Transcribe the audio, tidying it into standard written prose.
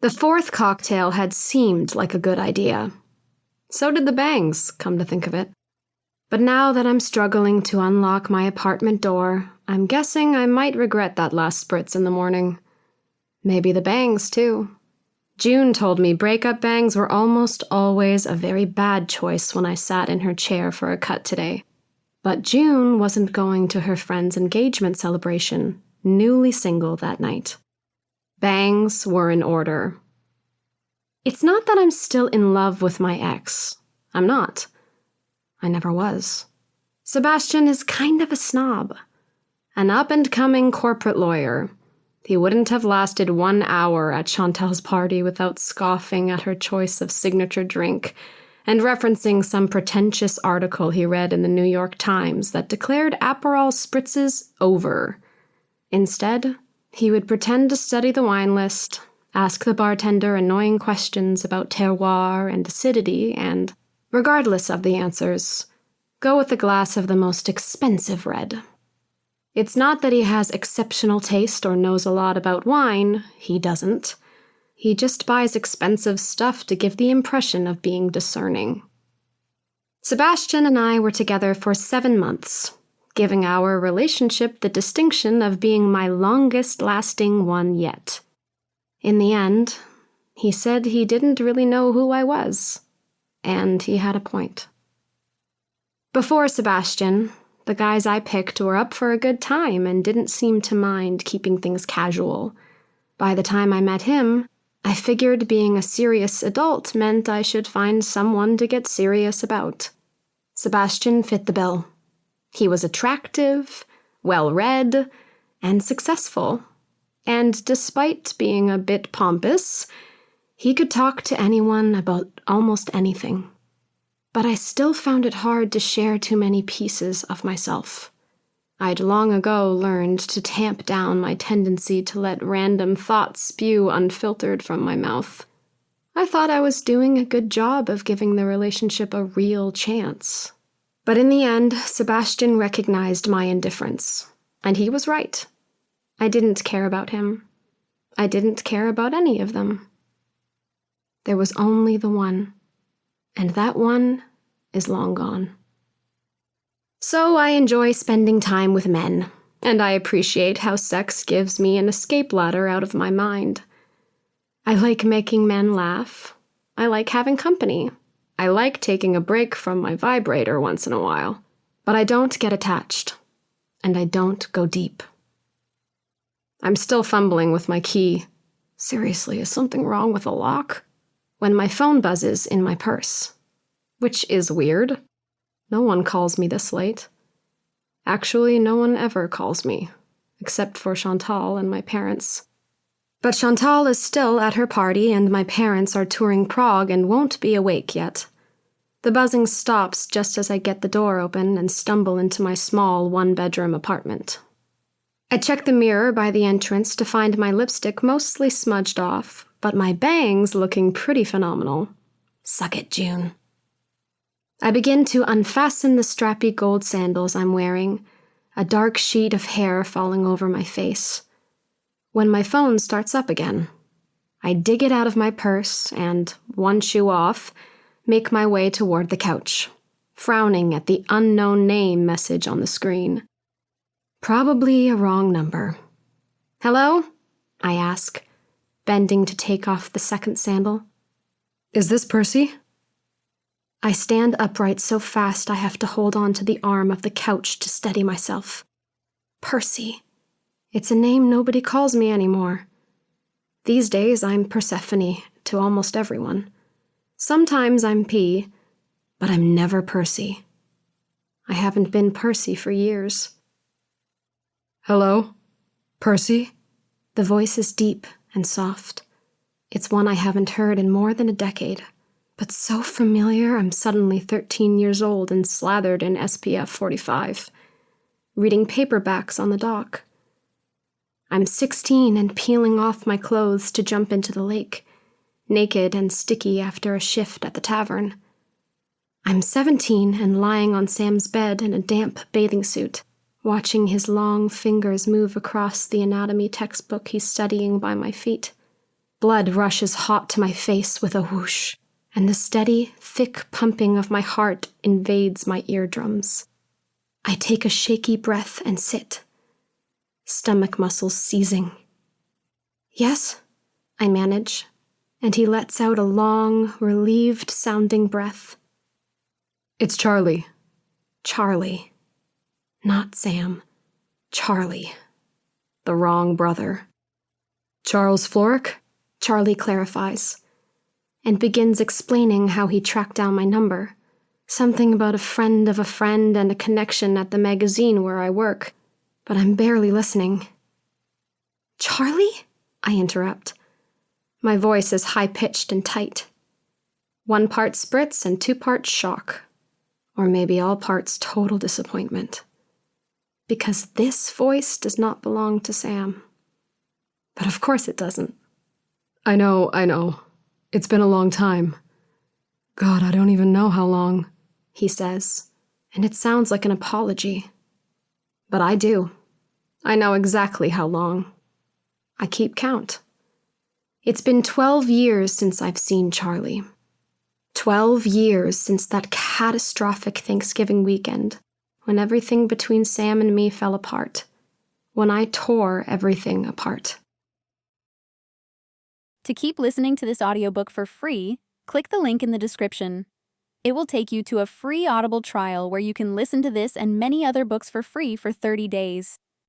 The fourth cocktail had seemed like a good idea. So did the bangs, come to think of it. But now that I'm struggling to unlock my apartment door, I'm guessing I might regret that last spritz in the morning. Maybe the bangs, too. June told me breakup bangs were almost always a very bad choice when I sat in her chair for a cut today. But June wasn't going to her friend's engagement celebration, newly single that night. Bangs were in order. It's not that I'm still in love with my ex. I'm not. I never was. Sebastian is kind of a snob. An up-and-coming corporate lawyer. He wouldn't have lasted 1 hour at Chantal's party without scoffing at her choice of signature drink and referencing some pretentious article he read in the New York Times that declared Aperol spritzes over. Instead, he would pretend to study the wine list, ask the bartender annoying questions about terroir and acidity, and, regardless of the answers, go with a glass of the most expensive red. It's not that he has exceptional taste or knows a lot about wine. He doesn't. He just buys expensive stuff to give the impression of being discerning. Sebastian and I were together for 7 months, giving our relationship the distinction of being my longest-lasting one yet. In the end, he said he didn't really know who I was, and he had a point. Before Sebastian, the guys I picked were up for a good time and didn't seem to mind keeping things casual. By the time I met him, I figured being a serious adult meant I should find someone to get serious about. Sebastian fit the bill. He was attractive, well-read, and successful. And despite being a bit pompous, he could talk to anyone about almost anything. But I still found it hard to share too many pieces of myself. I'd long ago learned to tamp down my tendency to let random thoughts spew unfiltered from my mouth. I thought I was doing a good job of giving the relationship a real chance. But in the end, Sebastian recognized my indifference, and he was right. I didn't care about him. I didn't care about any of them. There was only the one, and that one is long gone. So I enjoy spending time with men, and I appreciate how sex gives me an escape ladder out of my mind. I like making men laugh. I like having company. I like taking a break from my vibrator once in a while. But I don't get attached, and I don't go deep. I'm still fumbling with my key. Seriously, is something wrong with the lock? When my phone buzzes in my purse. Which is weird. No one calls me this late. Actually, no one ever calls me, except for Chantal and my parents. But Chantal is still at her party, and my parents are touring Prague and won't be awake yet. The buzzing stops just as I get the door open and stumble into my small one-bedroom apartment. I check the mirror by the entrance to find my lipstick mostly smudged off, but my bangs looking pretty phenomenal. Suck it, June. I begin to unfasten the strappy gold sandals I'm wearing, a dark sheet of hair falling over my face. When my phone starts up again, I dig it out of my purse and, one shoe off, make my way toward the couch, frowning at the unknown name message on the screen. Probably a wrong number. Hello? I ask, bending to take off the second sandal. Is this Percy? I stand upright so fast I have to hold on to the arm of the couch to steady myself. Percy. It's a name nobody calls me anymore. These days I'm Persephone to almost everyone. Sometimes I'm P, but I'm never Percy. I haven't been Percy for years. Hello? Percy? The voice is deep and soft. It's one I haven't heard in more than a decade. But so familiar I'm suddenly 13 years old and slathered in SPF 45, reading paperbacks on the dock. I'm 16 and peeling off my clothes to jump into the lake, naked and sticky after a shift at the tavern. I'm 17 and lying on Sam's bed in a damp bathing suit, watching his long fingers move across the anatomy textbook he's studying by my feet. Blood rushes hot to my face with a whoosh, and the steady, thick pumping of my heart invades my eardrums. I take a shaky breath and sit, stomach muscles seizing. "Yes?" I manage, and he lets out a long, relieved-sounding breath. "It's Charlie." Charlie. Not Sam. Charlie. The wrong brother. "Charles Florick?" Charlie clarifies, and begins explaining how he tracked down my number. Something about a friend of a friend and a connection at the magazine where I work, but I'm barely listening. "Charlie?" I interrupt. My voice is high-pitched and tight. 1 part spritz and 2 parts shock. Or maybe all parts total disappointment. Because this voice does not belong to Sam. But of course it doesn't. I know. It's been a long time. God, I don't even know how long," he says, and it sounds like an apology. But I do. I know exactly how long. I keep count. It's been 12 years since I've seen Charlie. 12 years since that catastrophic Thanksgiving weekend, when everything between Sam and me fell apart. When I tore everything apart. To keep listening to this audiobook for free, click the link in the description. It will take you to a free Audible trial where you can listen to this and many other books for free for 30 days.